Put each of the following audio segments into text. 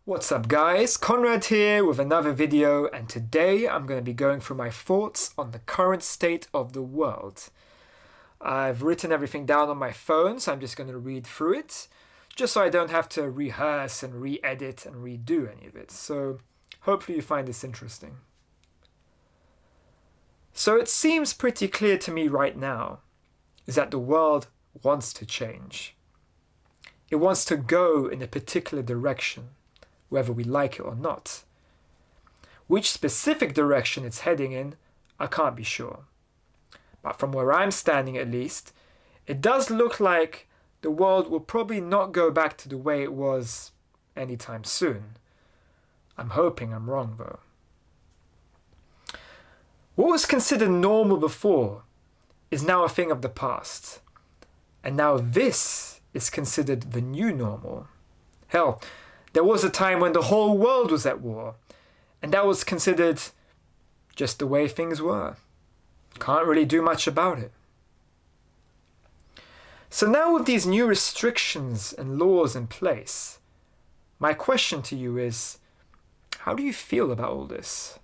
What's up guys, Conrad here with another video, and today I'm going to be going through my thoughts on the current state of the world. I've written everything down on my phone, so I'm just going to read through it, just so I don't have to rehearse and re-edit and redo any of it. So hopefully you find this interesting. So it seems pretty clear to me right now is that the world wants to change. It wants to go in a particular direction, whether we like it or not. Which specific direction it's heading in, I can't be sure. But from where I'm standing at least, it does look like the world will probably not go back to the way it was anytime soon. I'm hoping I'm wrong though. What was considered normal before is now a thing of the past. And now this is considered the new normal. Hell, there was a time when the whole world was at war, and that was considered just the way things were. Can't really do much about it. So now with these new restrictions and laws in place, my question to you is, how do you feel about all this?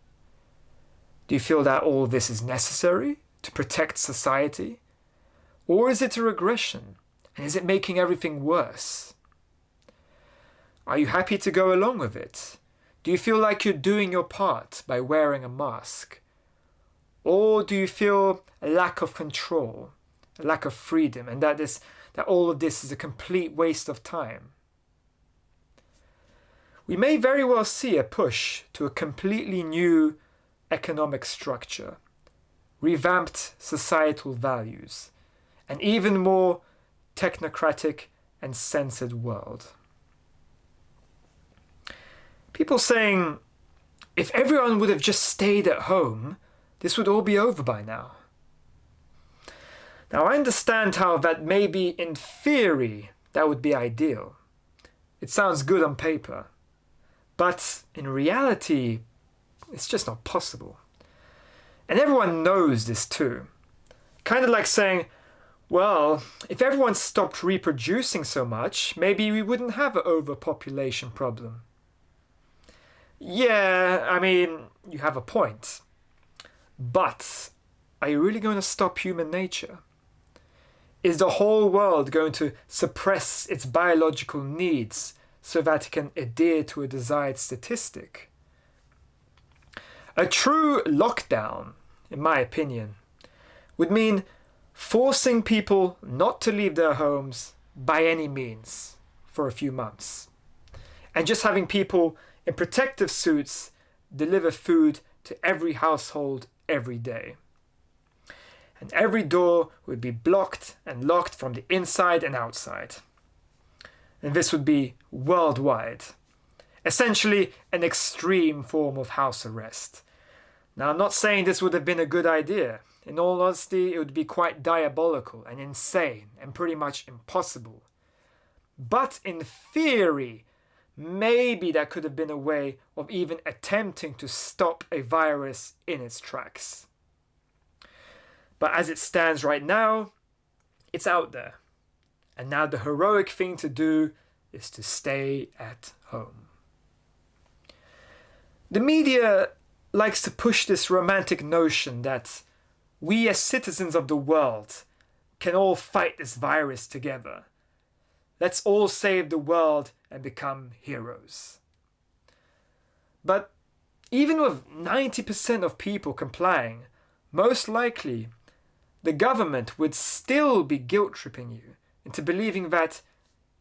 Do you feel that all this is necessary to protect society? Or is it a regression? And is it making everything worse? Are you happy to go along with it? Do you feel like you're doing your part by wearing a mask? Or do you feel a lack of control, a lack of freedom, and that all of this is a complete waste of time? We may very well see a push to a completely new economic structure, revamped societal values, an even more technocratic and censored world. People saying, if everyone would have just stayed at home, this would all be over by now. Now I understand how that maybe in theory that would be ideal. It sounds good on paper. But in reality, it's just not possible. And everyone knows this too. Kind of like saying, well, if everyone stopped reproducing so much, maybe we wouldn't have an overpopulation problem. Yeah, I mean, you have a point. But are you really going to stop human nature? Is the whole world going to suppress its biological needs so that it can adhere to a desired statistic? A true lockdown, in my opinion, would mean forcing people not to leave their homes by any means for a few months, and just having people in protective suits deliver food to every household every day. And every door would be blocked and locked from the inside and outside. And this would be worldwide. Essentially an extreme form of house arrest. Now I'm not saying this would have been a good idea. In all honesty, it would be quite diabolical and insane and pretty much impossible. But in theory, maybe that could have been a way of even attempting to stop a virus in its tracks. But as it stands right now, it's out there. And now the heroic thing to do is to stay at home. The media likes to push this romantic notion that we as citizens of the world can all fight this virus together. Let's all save the world and become heroes. But even with 90% of people complying, most likely the government would still be guilt-tripping you into believing that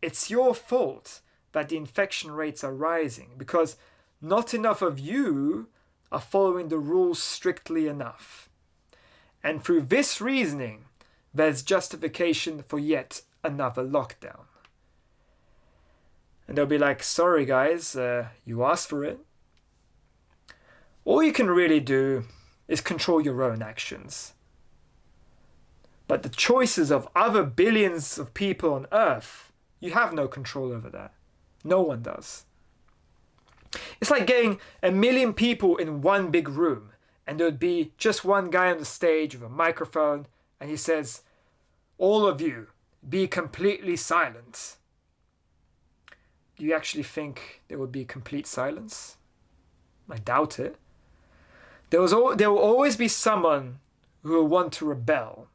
it's your fault that the infection rates are rising because not enough of you are following the rules strictly enough. And through this reasoning, there's justification for yet another lockdown. And they'll be like, sorry guys, you asked for it. All you can really do is control your own actions. But the choices of other billions of people on Earth, you have no control over that. No one does. It's like getting 1 million people in one big room, and there'd be just one guy on the stage with a microphone, and he says, all of you, be completely silent. do you actually think there would be complete silence? I doubt it. There will always be someone who will want to rebel,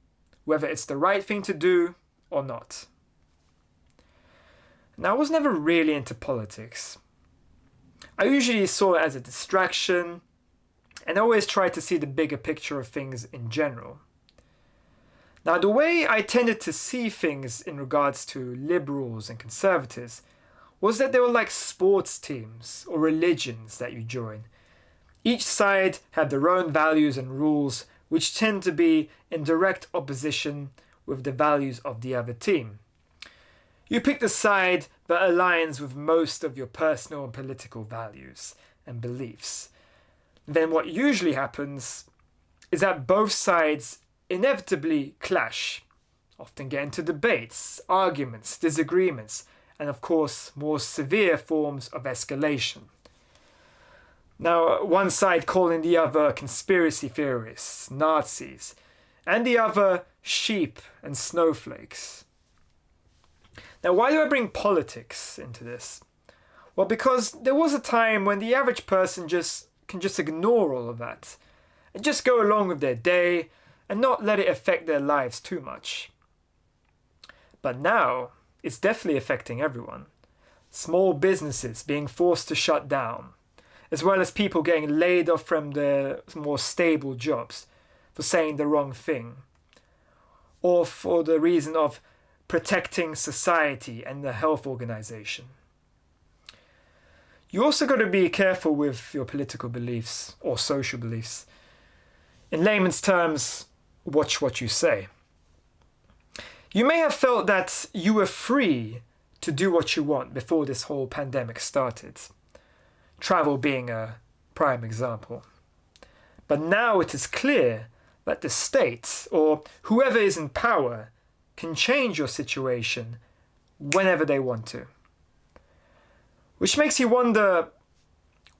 whether it's the right thing to do or not. Now, I was never really into politics. I usually saw it as a distraction, and I always tried to see the bigger picture of things in general. Now, the way I tended to see things in regards to liberals and conservatives was that they were like sports teams or religions that you join. Each side had their own values and rules, which tend to be in direct opposition with the values of the other team. You pick the side that aligns with most of your personal and political values and beliefs. Then what usually happens is that both sides inevitably clash, often get into debates, arguments, disagreements, and of course more severe forms of escalation. Now, one side calling the other conspiracy theorists, Nazis, and the other sheep and snowflakes. Now, why do I bring politics into this? Well, because there was a time when the average person can just ignore all of that and just go along with their day and not let it affect their lives too much. But now, it's definitely affecting everyone. Small businesses being forced to shut down, as well as people getting laid off from their more stable jobs for saying the wrong thing, or for the reason of protecting society and the health organization. You also got to be careful with your political beliefs or social beliefs. In layman's terms, watch what you say. You may have felt that you were free to do what you want before this whole pandemic started. Travel being a prime example. But now it is clear that the state, or whoever is in power, can change your situation whenever they want to. Which makes you wonder,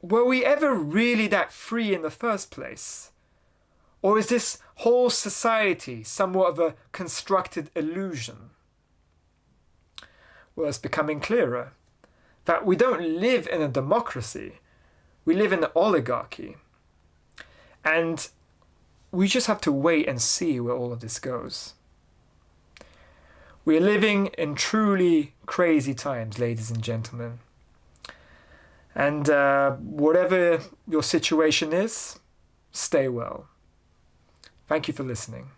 were we ever really that free in the first place? Or is this whole society somewhat of a constructed illusion? Well, it's becoming clearer that we don't live in a democracy, we live in an oligarchy. And we just have to wait and see where all of this goes. We are living in truly crazy times, ladies and gentlemen. And whatever your situation is, stay well. Thank you for listening.